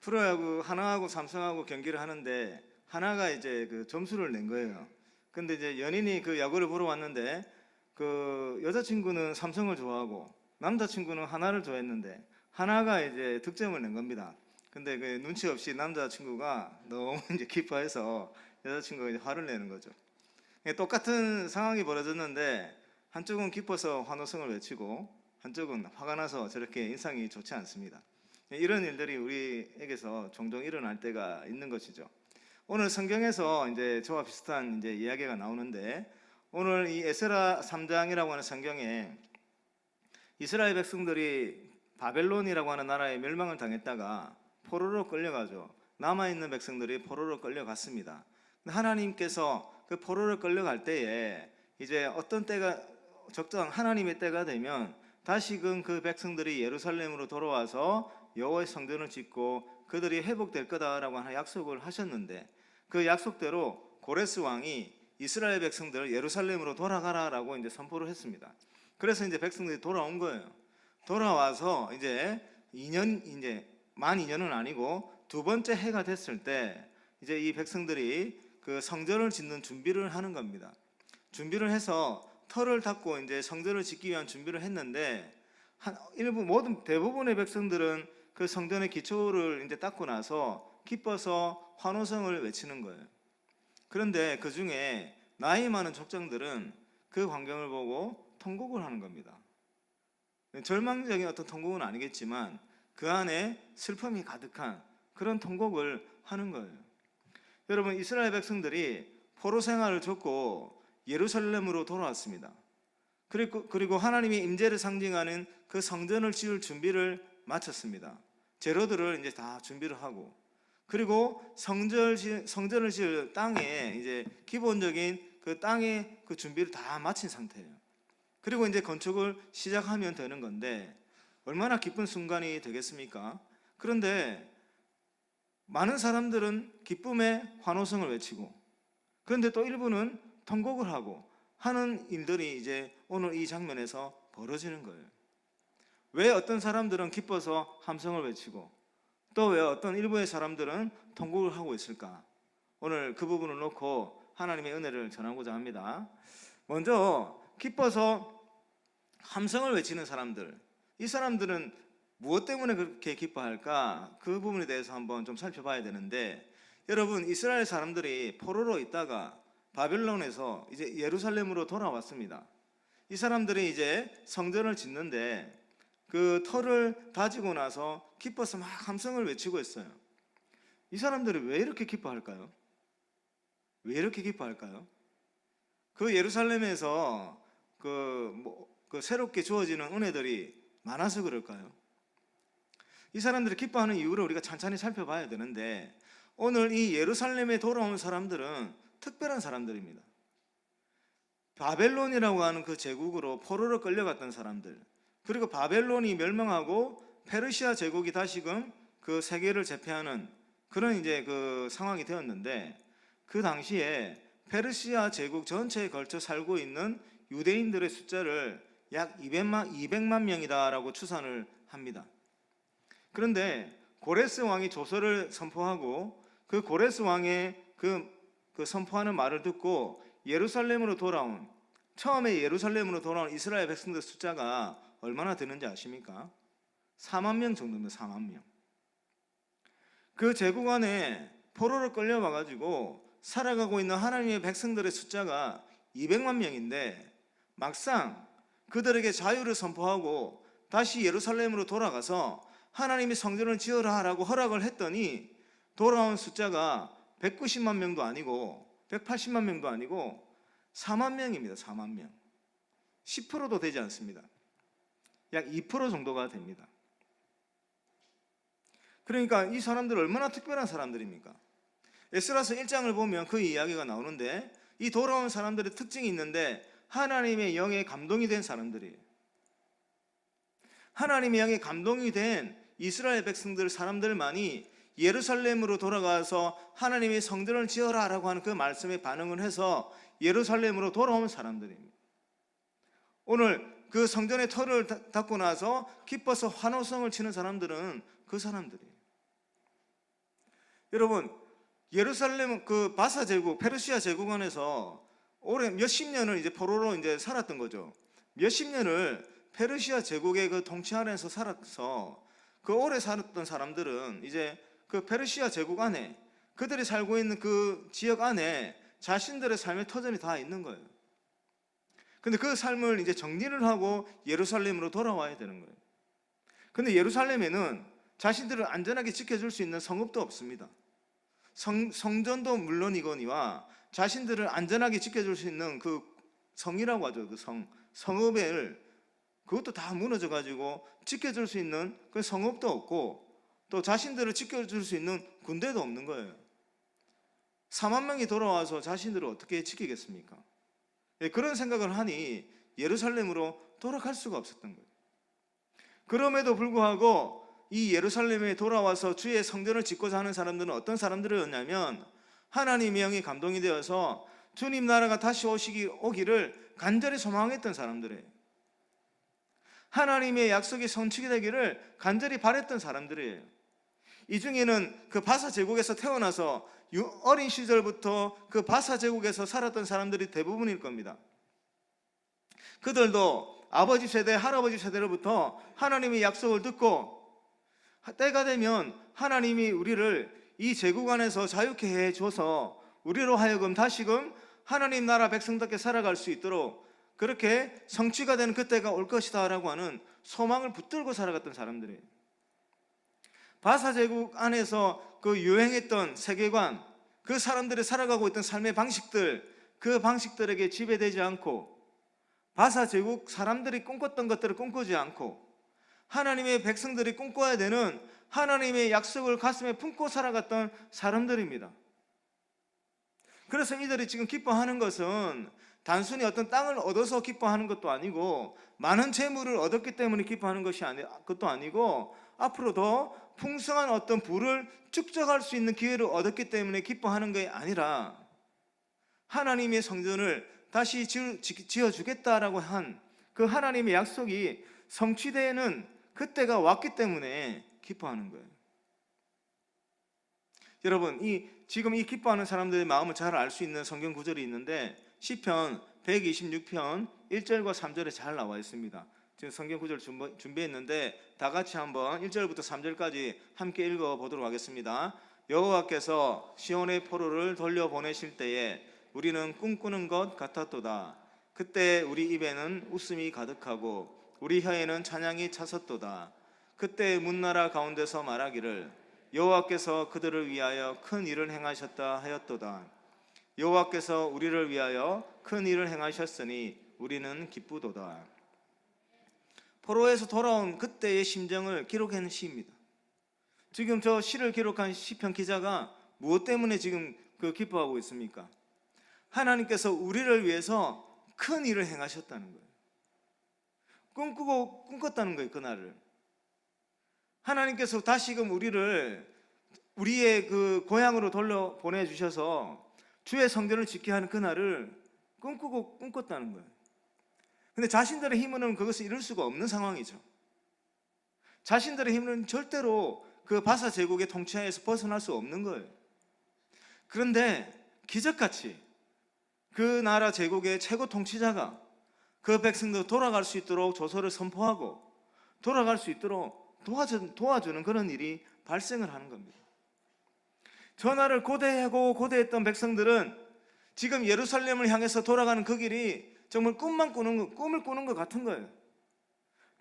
프로야구 하나하고 삼성하고 경기를 하는데 하나가 이제 그 점수를 낸 거예요. 근데 이제 연인이 그 야구를 보러 왔는데 그 여자친구는 삼성을 좋아하고 남자친구는 하나를 좋아했는데 하나가 이제 득점을 낸 겁니다. 근데 그 눈치 없이 남자친구가 너무 이제 기뻐해서 여자친구가 이제 화를 내는 거죠. 똑같은 상황이 벌어졌는데 한쪽은 기뻐서 환호성을 외치고 한쪽은 화가 나서 저렇게 인상이 좋지 않습니다. 이런 일들이 우리에게서 종종 일어날 때가 있는 것이죠. 오늘 성경에서 이제 저와 비슷한 이제 이야기가 나오는데 오늘 이 에스라 3장이라고 하는 성경에 이스라엘 백성들이 바벨론이라고 하는 나라에 멸망을 당했다가 포로로 끌려가죠. 남아있는 백성들이 포로로 끌려갔습니다. 하나님께서 그 포로를 끌려갈 때에 이제 어떤 때가 적정한 하나님의 때가 되면 다시금 그 백성들이 예루살렘으로 돌아와서 여호와의 성전을 짓고 그들이 회복될 거다라고 하는 약속을 하셨는데 그 약속대로 고레스 왕이 이스라엘 백성들 예루살렘으로 돌아가라라고 이제 선포를 했습니다. 그래서 이제 백성들이 돌아온 거예요. 돌아와서 이제 2년 이제 만 2년은 아니고 두 번째 해가 됐을 때 이제 이 백성들이 그 성전을 짓는 준비를 하는 겁니다. 준비를 해서 터를 닦고 이제 성전을 짓기 위한 준비를 했는데 대부분의 백성들은 그 성전의 기초를 이제 닦고 나서 기뻐서 환호성을 외치는 거예요. 그런데 그 중에 나이 많은 족장들은 그 광경을 보고 통곡을 하는 겁니다. 절망적인 어떤 통곡은 아니겠지만 그 안에 슬픔이 가득한 그런 통곡을 하는 거예요. 여러분, 이스라엘 백성들이 포로 생활을 접고 예루살렘으로 돌아왔습니다. 그리고 하나님의 임재를 상징하는 그 성전을 지을 준비를 마쳤습니다. 재료들을 이제 다 준비를 하고 그리고 성전을 지을 땅에 이제 기본적인 그 땅의 그 준비를 다 마친 상태예요. 그리고 이제 건축을 시작하면 되는 건데 얼마나 기쁜 순간이 되겠습니까? 그런데 많은 사람들은 기쁨의 환호성을 외치고 그런데 또 일부는 통곡을 하고 하는 일들이 이제 오늘 이 장면에서 벌어지는 거예요. 왜 어떤 사람들은 기뻐서 함성을 외치고 또 왜 어떤 일부의 사람들은 통곡을 하고 있을까? 오늘 그 부분을 놓고 하나님의 은혜를 전하고자 합니다. 먼저 기뻐서 함성을 외치는 사람들, 이 사람들은 무엇 때문에 그렇게 기뻐할까? 그 부분에 대해서 한번 좀 살펴봐야 되는데 여러분, 이스라엘 사람들이 포로로 있다가 바벨론에서 이제 예루살렘으로 돌아왔습니다. 이 사람들이 이제 성전을 짓는데 그 터를 다지고 나서 기뻐서 막 함성을 외치고 있어요. 이 사람들이 왜 이렇게 기뻐할까요? 왜 이렇게 기뻐할까요? 그 예루살렘에서 그 새롭게 주어지는 은혜들이 많아서 그럴까요? 이 사람들이 기뻐하는 이유를 우리가 찬찬히 살펴봐야 되는데 오늘 이 예루살렘에 돌아온 사람들은 특별한 사람들입니다. 바벨론이라고 하는 그 제국으로 포로로 끌려갔던 사람들, 그리고 바벨론이 멸망하고 페르시아 제국이 다시금 그 세계를 제패하는 그런 이제 그 상황이 되었는데 그 당시에 페르시아 제국 전체에 걸쳐 살고 있는 유대인들의 숫자를 약 200만 명이다라고 추산을 합니다. 그런데 고레스 왕이 조서를 선포하고 그 고레스 왕의 그 선포하는 말을 듣고 처음에 예루살렘으로 돌아온 이스라엘 백성들 숫자가 얼마나 되는지 아십니까? 4만 명 정도입니다. 4만 명. 그 제국 안에 포로로 끌려와가지고 살아가고 있는 하나님의 백성들의 숫자가 200만 명인데 막상 그들에게 자유를 선포하고 다시 예루살렘으로 돌아가서 하나님이 성전을 지어라라고 허락을 했더니 돌아온 숫자가 190만 명도 아니고 180만 명도 아니고 4만 명입니다. 4만 명. 10%도 되지 않습니다. 약 2% 정도가 됩니다. 그러니까 이 사람들 얼마나 특별한 사람들입니까? 에스라서 1장을 보면 그 이야기가 나오는데 이 돌아온 사람들의 특징이 있는데 하나님의 영에 감동이 된 사람들이에요. 하나님의 영에 감동이 된 이스라엘 백성들 사람들만이 예루살렘으로 돌아가서 하나님의 성전을 지어라라고 하는 그 말씀에 반응을 해서 예루살렘으로 돌아온 사람들입니다. 오늘 그 성전의 터를 닦고 나서 기뻐서 환호성을 치는 사람들은 그 사람들이에요. 여러분, 예루살렘 그 바사 제국, 페르시아 제국 안에서 오래 몇십 년을 이제 포로로 이제 살았던 거죠. 몇십 년을 페르시아 제국의 그 통치 아래에서 살아서 그 오래 살았던 사람들은 이제 그 페르시아 제국 안에, 그들이 살고 있는 그 지역 안에 자신들의 삶의 터전이 다 있는 거예요. 근데 그 삶을 이제 정리를 하고 예루살렘으로 돌아와야 되는 거예요. 근데 예루살렘에는 자신들을 안전하게 지켜줄 수 있는 성읍도 없습니다. 성전도 물론이거니와 자신들을 안전하게 지켜줄 수 있는 그 성이라고 하죠. 그 성읍을, 그것도 다 무너져 가지고 지켜줄 수 있는 그 성읍도 없고, 또 자신들을 지켜줄 수 있는 군대도 없는 거예요. 4만 명이 돌아와서 자신들을 어떻게 지키겠습니까? 그런 생각을 하니 예루살렘으로 돌아갈 수가 없었던 거예요. 그럼에도 불구하고 이 예루살렘에 돌아와서 주의 성전을 짓고자 하는 사람들은 어떤 사람들이었냐면, 하나님의 영이 감동이 되어서 주님 나라가 다시 오기를 간절히 소망했던 사람들이에요. 하나님의 약속이 성취가 되기를 간절히 바랬던 사람들이에요. 이 중에는 그 바사 제국에서 태어나서 어린 시절부터 그 바사 제국에서 살았던 사람들이 대부분일 겁니다. 그들도 아버지 세대, 할아버지 세대로부터 하나님의 약속을 듣고 때가 되면 하나님이 우리를 이 제국 안에서 자유케 해줘서 우리로 하여금 다시금 하나님 나라 백성답게 살아갈 수 있도록 그렇게 성취가 되는 그때가 올 것이다 라고 하는 소망을 붙들고 살아갔던 사람들이에요. 바사 제국 안에서 그 유행했던 세계관, 그 사람들이 살아가고 있던 삶의 방식들, 그 방식들에게 지배되지 않고, 바사 제국 사람들이 꿈꿨던 것들을 꿈꾸지 않고, 하나님의 백성들이 꿈꿔야 되는 하나님의 약속을 가슴에 품고 살아갔던 사람들입니다. 그래서 이들이 지금 기뻐하는 것은 단순히 어떤 땅을 얻어서 기뻐하는 것도 아니고, 많은 재물을 얻었기 때문에 기뻐하는 것도 아니고, 앞으로 더 풍성한 어떤 부를 축적할 수 있는 기회를 얻었기 때문에 기뻐하는 게 아니라, 하나님의 성전을 다시 지어주겠다라고 한 그 하나님의 약속이 성취되는 그때가 왔기 때문에 기뻐하는 거예요. 여러분, 지금 이 기뻐하는 사람들의 마음을 잘 알 수 있는 성경 구절이 있는데, 시편 126편 1절과 3절에 잘 나와 있습니다. 지금 성경 구절 준비했는데 다 같이 한번 1절부터 3절까지 함께 읽어보도록 하겠습니다. 여호와께서 시온의 포로를 돌려보내실 때에 우리는 꿈꾸는 것 같았도다. 그때 우리 입에는 웃음이 가득하고 우리 혀에는 찬양이 차섰도다. 그때 문나라 가운데서 말하기를 여호와께서 그들을 위하여 큰 일을 행하셨다 하였도다. 여호와께서 우리를 위하여 큰 일을 행하셨으니 우리는 기쁘도다. 포로에서 돌아온 그때의 심정을 기록한 시입니다. 지금 저 시를 기록한 시편 기자가 무엇 때문에 지금 기뻐하고 있습니까? 하나님께서 우리를 위해서 큰 일을 행하셨다는 거예요. 꿈꿨다는 거예요, 그날을. 하나님께서 다시금 우리의 그 고향으로 돌려 보내주셔서 주의 성전을 짓게 하는 그날을 꿈꿨다는 거예요. 근데 자신들의 힘으로는 그것을 이룰 수가 없는 상황이죠. 자신들의 힘으로는 절대로 그 바사 제국의 통치하에서 벗어날 수 없는 거예요. 그런데 기적같이 그 나라 제국의 최고 통치자가 그 백성들 돌아갈 수 있도록 조서를 선포하고 돌아갈 수 있도록 도와주는 그런 일이 발생을 하는 겁니다. 전하를 고대했던 백성들은 지금 예루살렘을 향해서 돌아가는 그 길이 정말 꿈을 꾸는 것 같은 거예요.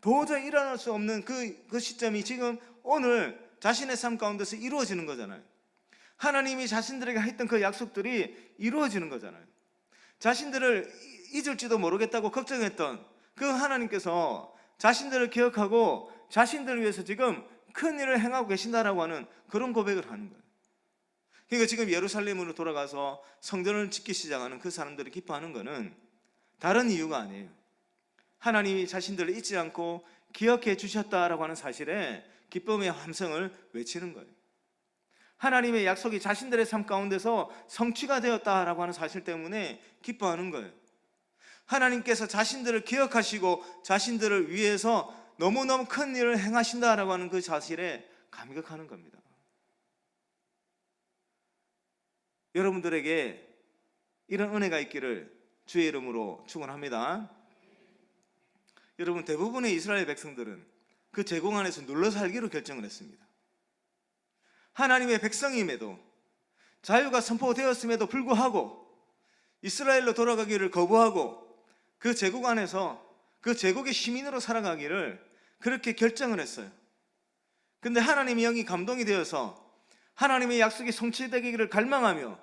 도저히 일어날 수 없는 그 시점이 지금 오늘 자신의 삶 가운데서 이루어지는 거잖아요. 하나님이 자신들에게 했던 그 약속들이 이루어지는 거잖아요. 자신들을 잊을지도 모르겠다고 걱정했던 그 하나님께서 자신들을 기억하고 자신들을 위해서 지금 큰 일을 행하고 계신다라고 하는 그런 고백을 하는 거예요. 그러니까 지금 예루살렘으로 돌아가서 성전을 짓기 시작하는 그 사람들이 기뻐하는 것은 다른 이유가 아니에요. 하나님이 자신들을 잊지 않고 기억해 주셨다라고 하는 사실에 기쁨의 함성을 외치는 거예요. 하나님의 약속이 자신들의 삶 가운데서 성취가 되었다라고 하는 사실 때문에 기뻐하는 거예요. 하나님께서 자신들을 기억하시고 자신들을 위해서 너무너무 큰 일을 행하신다라고 하는 그 사실에 감격하는 겁니다. 여러분들에게 이런 은혜가 있기를 주의 이름으로 축원합니다. 여러분, 대부분의 이스라엘 백성들은 그 제공 안에서 눌러 살기로 결정을 했습니다. 하나님의 백성임에도, 자유가 선포되었음에도 불구하고 이스라엘로 돌아가기를 거부하고 그 제국 안에서 그 제국의 시민으로 살아가기를 그렇게 결정을 했어요. 근데 하나님의 영이 감동이 되어서 하나님의 약속이 성취되기를 갈망하며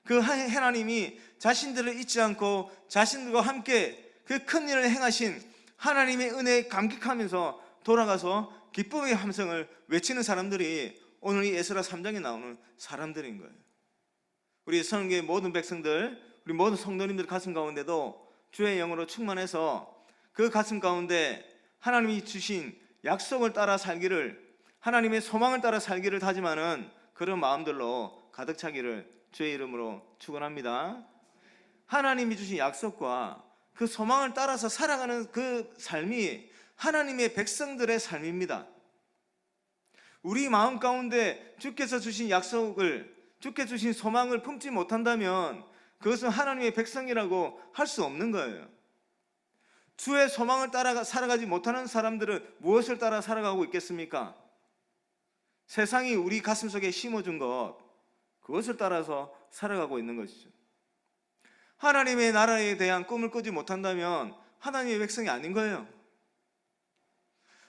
그 하나님이 자신들을 잊지 않고 자신들과 함께 그 큰 일을 행하신 하나님의 은혜에 감격하면서 돌아가서 기쁨의 함성을 외치는 사람들이 오늘 이 에스라 3장에 나오는 사람들인 거예요. 우리 성경의 모든 백성들, 우리 모든 성도님들 가슴 가운데도 주의 영으로 충만해서 그 가슴 가운데 하나님이 주신 약속을 따라 살기를, 하나님의 소망을 따라 살기를 다짐하는 그런 마음들로 가득 차기를 주의 이름으로 축원합니다. 하나님이 주신 약속과 그 소망을 따라서 살아가는 그 삶이 하나님의 백성들의 삶입니다. 우리 마음 가운데 주께서 주신 약속을, 주께서 주신 소망을 품지 못한다면 그것은 하나님의 백성이라고 할 수 없는 거예요. 주의 소망을 따라 살아가지 못하는 사람들은 무엇을 따라 살아가고 있겠습니까? 세상이 우리 가슴속에 심어준 것, 그것을 따라서 살아가고 있는 것이죠. 하나님의 나라에 대한 꿈을 꾸지 못한다면 하나님의 백성이 아닌 거예요.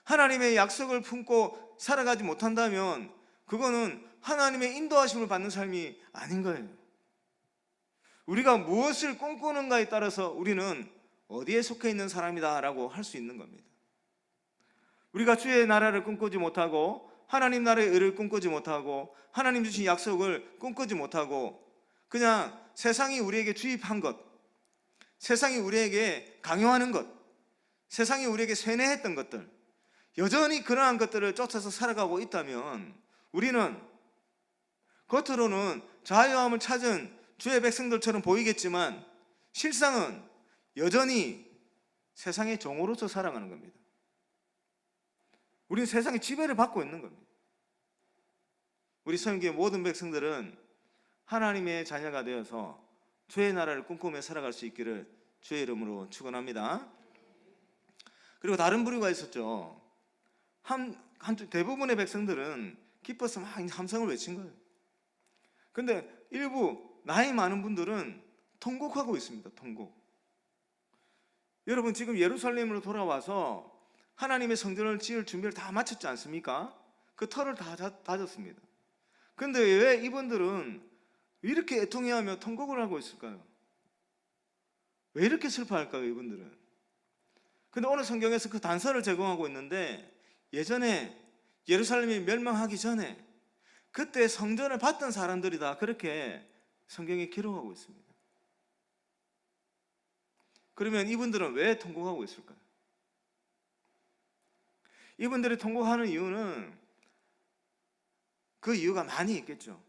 하나님의 약속을 품고 살아가지 못한다면 그거는 하나님의 인도하심을 받는 삶이 아닌 거예요. 우리가 무엇을 꿈꾸는가에 따라서 우리는 어디에 속해 있는 사람이다 라고 할 수 있는 겁니다. 우리가 주의 나라를 꿈꾸지 못하고 하나님 나라의 의를 꿈꾸지 못하고 하나님 주신 약속을 꿈꾸지 못하고 그냥 세상이 우리에게 주입한 것, 세상이 우리에게 강요하는 것, 세상이 우리에게 세뇌했던 것들, 여전히 그러한 것들을 쫓아서 살아가고 있다면 우리는 겉으로는 자유함을 찾은 주의 백성들처럼 보이겠지만 실상은 여전히 세상의 종으로서 살아가는 겁니다. 우리는 세상의 지배를 받고 있는 겁니다. 우리 성경의 모든 백성들은 하나님의 자녀가 되어서 주의 나라를 꿈꾸며 살아갈 수 있기를 주의 이름으로 축원합니다. 그리고 다른 부류가 있었죠. 대부분의 백성들은 기뻐서 막 함성을 외친 거예요. 근데 일부 나이 많은 분들은 통곡하고 있습니다. 통곡. 여러분, 지금 예루살렘으로 돌아와서 하나님의 성전을 지을 준비를 다 마쳤지 않습니까? 그 터를 다 다졌습니다. 근데 왜 이분들은 이렇게 애통해하며 통곡을 하고 있을까요? 왜 이렇게 슬퍼할까요, 이분들은? 근데 오늘 성경에서 그 단서를 제공하고 있는데, 예전에 예루살렘이 멸망하기 전에 그때 성전을 받던 사람들이다, 그렇게 성경이 기록하고 있습니다. 그러면 이분들은 왜 통곡하고 있을까요? 이분들이 통곡하는 이유는 그 이유가 많이 있겠죠.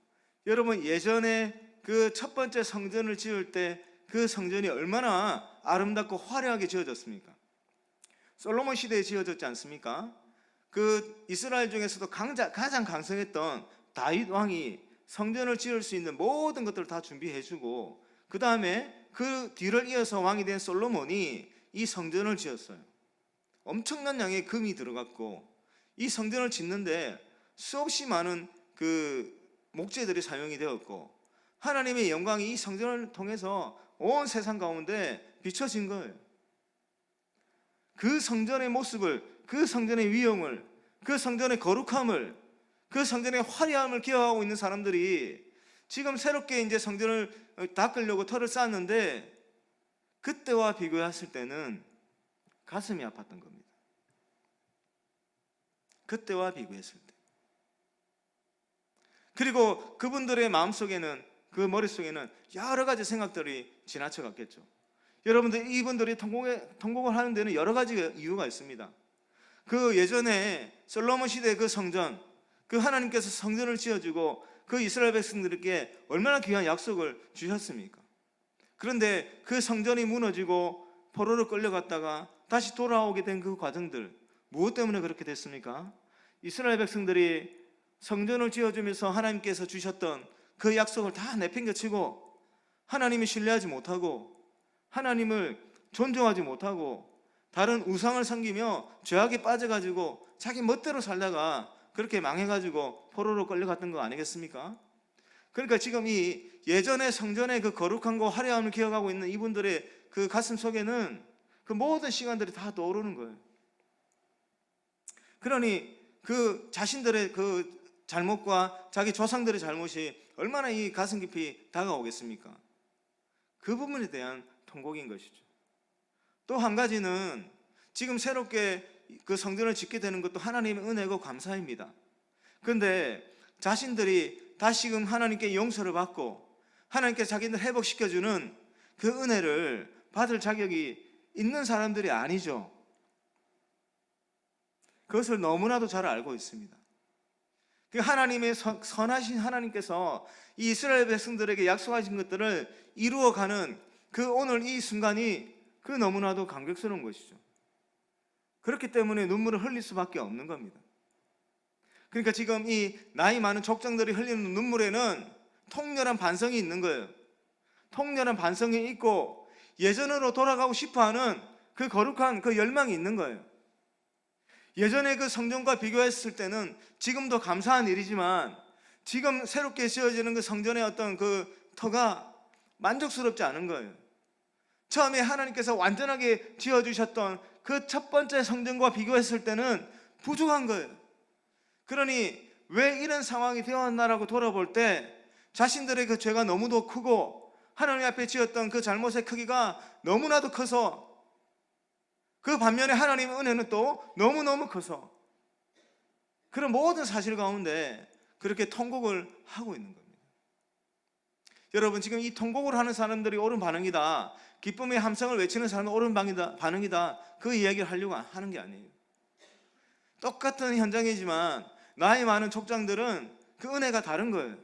여러분, 예전에 그 첫 번째 성전을 지을 때 그 성전이 얼마나 아름답고 화려하게 지어졌습니까? 솔로몬 시대에 지어졌지 않습니까? 그 이스라엘 중에서도 가장 강성했던 다윗 왕이 성전을 지을 수 있는 모든 것들을 다 준비해주고, 그 다음에 그 뒤를 이어서 왕이 된 솔로몬이 이 성전을 지었어요. 엄청난 양의 금이 들어갔고, 이 성전을 짓는데 수없이 많은 그 목재들이 사용이 되었고, 하나님의 영광이 이 성전을 통해서 온 세상 가운데 비춰진 거예요. 그 성전의 모습을, 그 성전의 위엄을, 그 성전의 거룩함을, 그 성전의 화려함을 기억하고 있는 사람들이 지금 새롭게 이제 성전을 닦으려고 터를 쌓았는데, 그때와 비교했을 때는 가슴이 아팠던 겁니다. 그때와 비교했을 때. 그리고 그분들의 마음속에는, 그 머릿속에는 여러 가지 생각들이 지나쳐갔겠죠. 여러분들, 이분들이 통곡을 하는 데는 여러 가지 이유가 있습니다. 그 예전에 솔로몬 시대의 그 성전, 그 하나님께서 성전을 지어주고 그 이스라엘 백성들에게 얼마나 귀한 약속을 주셨습니까? 그런데 그 성전이 무너지고 포로로 끌려갔다가 다시 돌아오게 된 그 과정들, 무엇 때문에 그렇게 됐습니까? 이스라엘 백성들이 성전을 지어주면서 하나님께서 주셨던 그 약속을 다 내팽개치고 하나님을 신뢰하지 못하고 하나님을 존중하지 못하고 다른 우상을 섬기며 죄악에 빠져가지고 자기 멋대로 살다가 그렇게 망해가지고 포로로 끌려갔던 거 아니겠습니까? 그러니까 지금 이 예전의 성전의 그 거룩함과 화려함을 기억하고 있는 이분들의 그 가슴 속에는 그 모든 시간들이 다 떠오르는 거예요. 그러니 그 자신들의 그 잘못과 자기 조상들의 잘못이 얼마나 이 가슴 깊이 다가오겠습니까? 그 부분에 대한 통곡인 것이죠. 또 한 가지는 지금 새롭게 그 성전을 짓게 되는 것도 하나님의 은혜고 감사입니다. 그런데 자신들이 다시금 하나님께 용서를 받고 하나님께 자기들 회복시켜주는 그 은혜를 받을 자격이 있는 사람들이 아니죠. 그것을 너무나도 잘 알고 있습니다. 하나님의 선하신 하나님께서 이 이스라엘 백성들에게 약속하신 것들을 이루어가는 그 오늘 이 순간이 그 너무나도 감격스러운 것이죠. 그렇기 때문에 눈물을 흘릴 수밖에 없는 겁니다. 그러니까 지금 이 나이 많은 족장들이 흘리는 눈물에는 통렬한 반성이 있는 거예요. 통렬한 반성이 있고 예전으로 돌아가고 싶어하는 그 거룩한 그 열망이 있는 거예요. 예전에 그 성전과 비교했을 때는 지금도 감사한 일이지만 지금 새롭게 지어지는 그 성전의 어떤 그 터가 만족스럽지 않은 거예요. 처음에 하나님께서 완전하게 지어주셨던 그 첫 번째 성전과 비교했을 때는 부족한 거예요. 그러니 왜 이런 상황이 되었나라고 돌아볼 때 자신들의 그 죄가 너무도 크고 하나님 앞에 지었던 그 잘못의 크기가 너무나도 커서 그 반면에 하나님의 은혜는 또 너무너무 커서 그런 모든 사실 가운데 그렇게 통곡을 하고 있는 겁니다. 여러분, 지금 이 통곡을 하는 사람들이 옳은 반응이다, 기쁨의 함성을 외치는 사람은 옳은 반응이다, 그 이야기를 하려고 하는 게 아니에요. 똑같은 현장이지만 나이 많은 족장들은 그 은혜가 다른 거예요.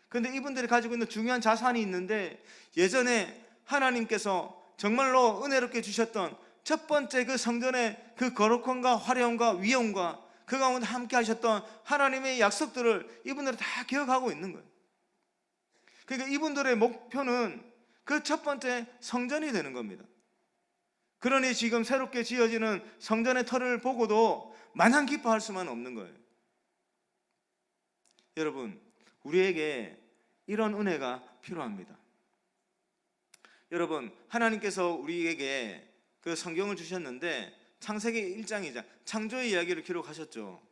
그런데 이분들이 가지고 있는 중요한 자산이 있는데 예전에 하나님께서 정말로 은혜롭게 주셨던 첫 번째 그 성전의 그 거룩함과 화려함과 위엄과 그 가운데 함께 하셨던 하나님의 약속들을 이분들은 다 기억하고 있는 거예요. 그러니까 이분들의 목표는 그 첫 번째 성전이 되는 겁니다. 그러니 지금 새롭게 지어지는 성전의 터를 보고도 마냥 기뻐할 수만 없는 거예요. 여러분, 우리에게 이런 은혜가 필요합니다. 여러분, 하나님께서 우리에게 그 성경을 주셨는데 창세기 1장이자 창조의 이야기를 기록하셨죠.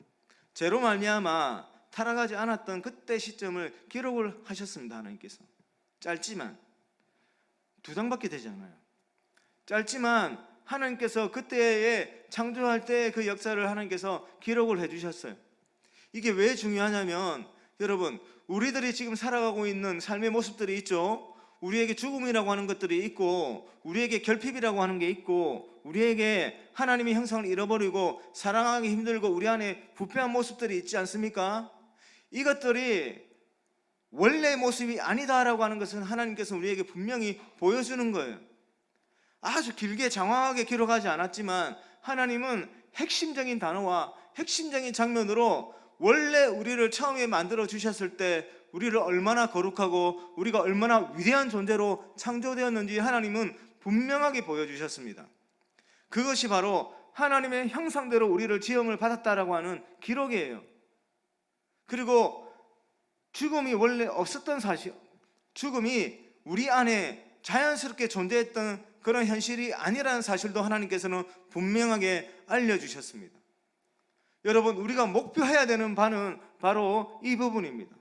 죄로 말미암아 타락하지 않았던 그때 시점을 기록을 하셨습니다. 하나님께서 짧지만 2장밖에 되지 않아요. 짧지만 하나님께서 그때에 창조할 때 그 역사를 하나님께서 기록을 해주셨어요. 이게 왜 중요하냐면 여러분, 우리들이 지금 살아가고 있는 삶의 모습들이 있죠. 우리에게 죽음이라고 하는 것들이 있고 우리에게 결핍이라고 하는 게 있고 우리에게 하나님의 형상을 잃어버리고 사랑하기 힘들고 우리 안에 부패한 모습들이 있지 않습니까? 이것들이 원래의 모습이 아니다라고 하는 것은 하나님께서 우리에게 분명히 보여주는 거예요. 아주 길게 장황하게 기록하지 않았지만 하나님은 핵심적인 단어와 핵심적인 장면으로 원래 우리를 처음에 만들어 주셨을 때 우리를 얼마나 거룩하고 우리가 얼마나 위대한 존재로 창조되었는지 하나님은 분명하게 보여주셨습니다. 그것이 바로 하나님의 형상대로 우리를 지음을 받았다라고 하는 기록이에요. 그리고 죽음이 원래 없었던 사실, 죽음이 우리 안에 자연스럽게 존재했던 그런 현실이 아니라는 사실도 하나님께서는 분명하게 알려주셨습니다. 여러분, 우리가 목표해야 되는 바는 바로 이 부분입니다.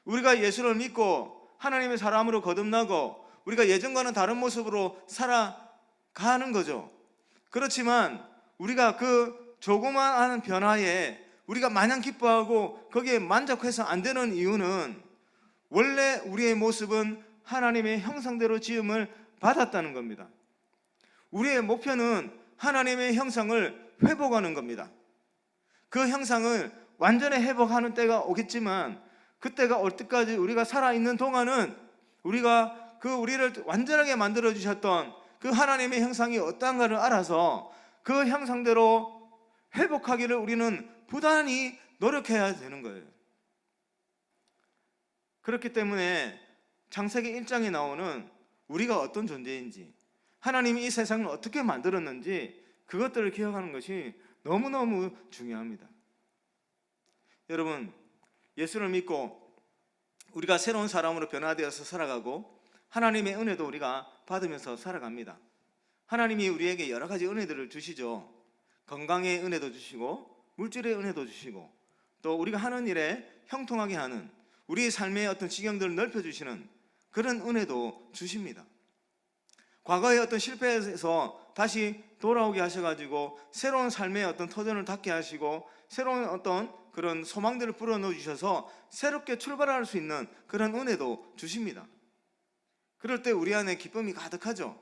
우리가 예수를 믿고 하나님의 사람으로 거듭나고 우리가 예전과는 다른 모습으로 살아가는 거죠. 그렇지만 우리가 그 조그마한 변화에 우리가 마냥 기뻐하고 거기에 만족해서 안 되는 이유는 원래 우리의 모습은 하나님의 형상대로 지음을 받았다는 겁니다. 우리의 목표는 하나님의 형상을 회복하는 겁니다. 그 형상을 완전히 회복하는 때가 오겠지만 그때가 올 때까지 우리가 살아있는 동안은 우리가 그 우리를 완전하게 만들어 주셨던 그 하나님의 형상이 어떠한가를 알아서 그 형상대로 회복하기를 우리는 부단히 노력해야 되는 거예요. 그렇기 때문에 창세기 1장에 나오는 우리가 어떤 존재인지, 하나님이 이 세상을 어떻게 만들었는지 그것들을 기억하는 것이 너무너무 중요합니다. 여러분, 예수를 믿고 우리가 새로운 사람으로 변화되어서 살아가고 하나님의 은혜도 우리가 받으면서 살아갑니다. 하나님이 우리에게 여러 가지 은혜들을 주시죠. 건강의 은혜도 주시고 물질의 은혜도 주시고 또 우리가 하는 일에 형통하게 하는 우리의 삶의 어떤 지경들을 넓혀주시는 그런 은혜도 주십니다. 과거의 어떤 실패에서 다시 돌아오게 하셔가지고 새로운 삶의 어떤 터전을 닫게 하시고 새로운 어떤 그런 소망들을 불어넣어 주셔서 새롭게 출발할 수 있는 그런 은혜도 주십니다. 그럴 때 우리 안에 기쁨이 가득하죠.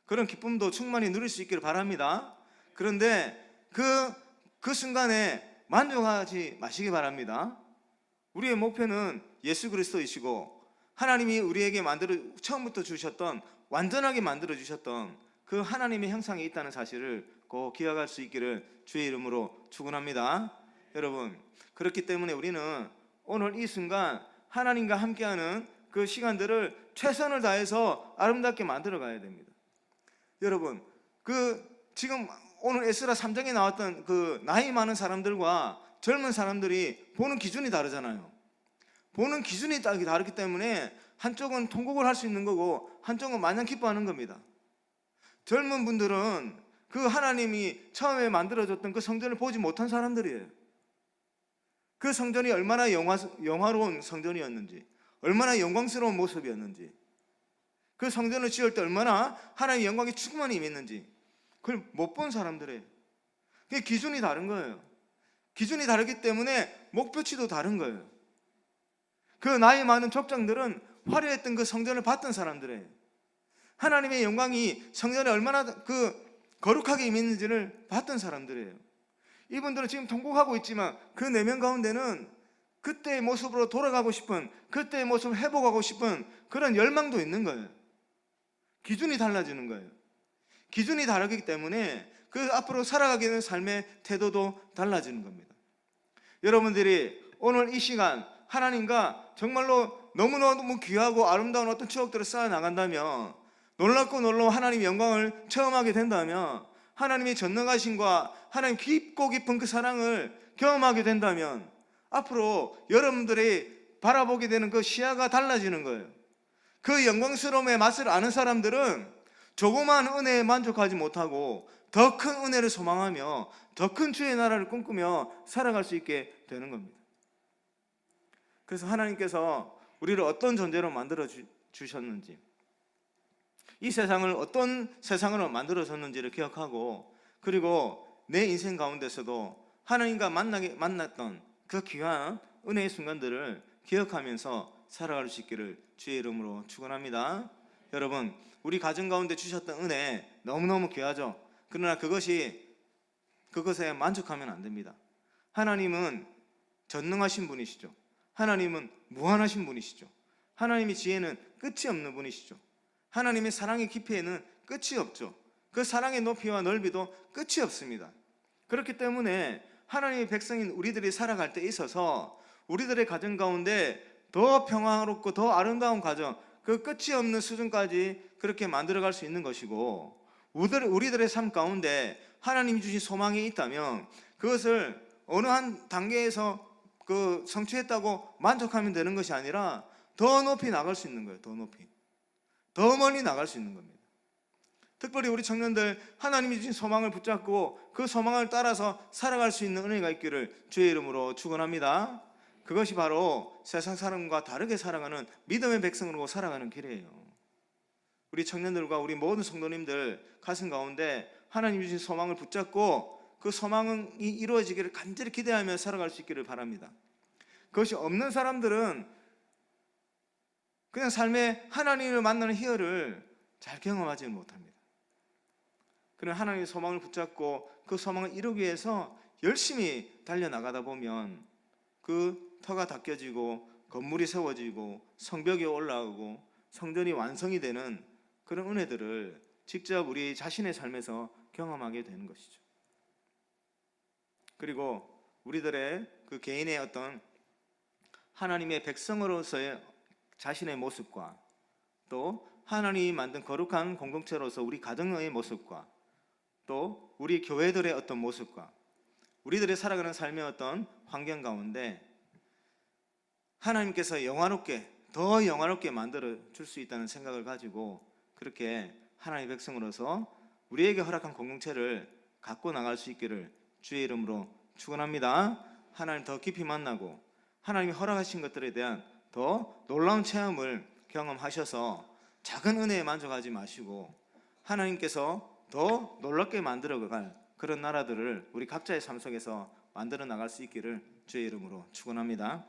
그런 기쁨도 충만히 누릴 수 있기를 바랍니다. 그런데 그 순간에 만족하지 마시기 바랍니다. 우리의 목표는 예수 그리스도이시고 하나님이 우리에게 처음부터 주셨던 완전하게 만들어 주셨던 그 하나님의 형상이 있다는 사실을 꼭 기억할 수 있기를 주의 이름으로 축원합니다. 여러분, 그렇기 때문에 우리는 오늘 이 순간 하나님과 함께하는 그 시간들을 최선을 다해서 아름답게 만들어 가야 됩니다. 여러분, 지금 오늘 에스라 3장에 나왔던 그 나이 많은 사람들과 젊은 사람들이 보는 기준이 다르잖아요. 보는 기준이 다르기 때문에 한쪽은 통곡을 할 수 있는 거고 한쪽은 마냥 기뻐하는 겁니다. 젊은 분들은 그 하나님이 처음에 만들어줬던 그 성전을 보지 못한 사람들이에요. 그 성전이 얼마나 영화로운 성전이었는지, 얼마나 영광스러운 모습이었는지, 그 성전을 지을 때 얼마나 하나님의 영광이 충만히 임했는지 그걸 못 본 사람들이에요. 그게 기준이 다른 거예요. 기준이 다르기 때문에 목표치도 다른 거예요. 그 나이 많은 족장들은 화려했던 그 성전을 봤던 사람들이에요. 하나님의 영광이 성전에 얼마나 거룩하게 임했는지를 봤던 사람들이에요. 이분들은 지금 통곡하고 있지만 그 내면 가운데는 그때의 모습으로 돌아가고 싶은, 그때의 모습을 회복하고 싶은 그런 열망도 있는 거예요. 기준이 달라지는 거예요. 기준이 다르기 때문에 그 앞으로 살아가게 되는 삶의 태도도 달라지는 겁니다. 여러분들이 오늘 이 시간 하나님과 정말로 너무너무 귀하고 아름다운 어떤 추억들을 쌓아 나간다면, 놀랍고 놀라운 하나님의 영광을 체험하게 된다면, 하나님의 전능하심과 하나님 깊고 깊은 그 사랑을 경험하게 된다면 앞으로 여러분들이 바라보게 되는 그 시야가 달라지는 거예요. 그 영광스러움의 맛을 아는 사람들은 조그마한 은혜에 만족하지 못하고 더 큰 은혜를 소망하며 더 큰 주의 나라를 꿈꾸며 살아갈 수 있게 되는 겁니다. 그래서 하나님께서 우리를 어떤 존재로 만들어 주셨는지, 이 세상을 어떤 세상으로 만들어졌는지를 기억하고, 그리고 내 인생 가운데서도 하나님과 만났던 그 귀한 은혜의 순간들을 기억하면서 살아갈 수 있기를 주의 이름으로 축원합니다. 여러분, 우리 가정 가운데 주셨던 은혜 너무너무 귀하죠. 그러나 그것에 만족하면 안 됩니다. 하나님은 전능하신 분이시죠. 하나님은 무한하신 분이시죠. 하나님의 지혜는 끝이 없는 분이시죠. 하나님의 사랑의 깊이에는 끝이 없죠. 그 사랑의 높이와 넓이도 끝이 없습니다. 그렇기 때문에 하나님의 백성인 우리들이 살아갈 때 있어서 우리들의 가정 가운데 더 평화롭고 더 아름다운 가정, 그 끝이 없는 수준까지 그렇게 만들어갈 수 있는 것이고, 우리들의 삶 가운데 하나님이 주신 소망이 있다면 그것을 어느 한 단계에서 성취했다고 만족하면 되는 것이 아니라 더 높이 나갈 수 있는 거예요. 더 높이, 더 멀리 나갈 수 있는 겁니다. 특별히 우리 청년들, 하나님이 주신 소망을 붙잡고 그 소망을 따라서 살아갈 수 있는 은혜가 있기를 주의 이름으로 축원합니다. 그것이 바로 세상 사람과 다르게 살아가는 믿음의 백성으로 살아가는 길이에요. 우리 청년들과 우리 모든 성도님들 가슴 가운데 하나님이 주신 소망을 붙잡고 그 소망이 이루어지기를 간절히 기대하며 살아갈 수 있기를 바랍니다. 그것이 없는 사람들은 그냥 삶에 하나님을 만나는 희열을 잘 경험하지 못합니다. 그런 하나님의 소망을 붙잡고 그 소망을 이루기 위해서 열심히 달려나가다 보면 그 터가 닦여지고 건물이 세워지고 성벽이 올라오고 성전이 완성이 되는 그런 은혜들을 직접 우리 자신의 삶에서 경험하게 되는 것이죠. 그리고 우리들의 그 개인의 어떤 하나님의 백성으로서의 자신의 모습과 또 하나님이 만든 거룩한 공동체로서 우리 가정의 모습과 또 우리 교회들의 어떤 모습과 우리들의 살아가는 삶의 어떤 환경 가운데 하나님께서 더 영화롭게 만들어 줄 수 있다는 생각을 가지고 그렇게 하나님의 백성으로서 우리에게 허락한 공동체를 갖고 나갈 수 있기를 주의 이름으로 축원합니다. 하나님 더 깊이 만나고 하나님이 허락하신 것들에 대한 더 놀라운 체험을 경험하셔서 작은 은혜에 만족하지 마시고 하나님께서 더 놀랍게 만들어갈 그런 나라들을 우리 각자의 삶 속에서 만들어 나갈 수 있기를 주의 이름으로 축원합니다.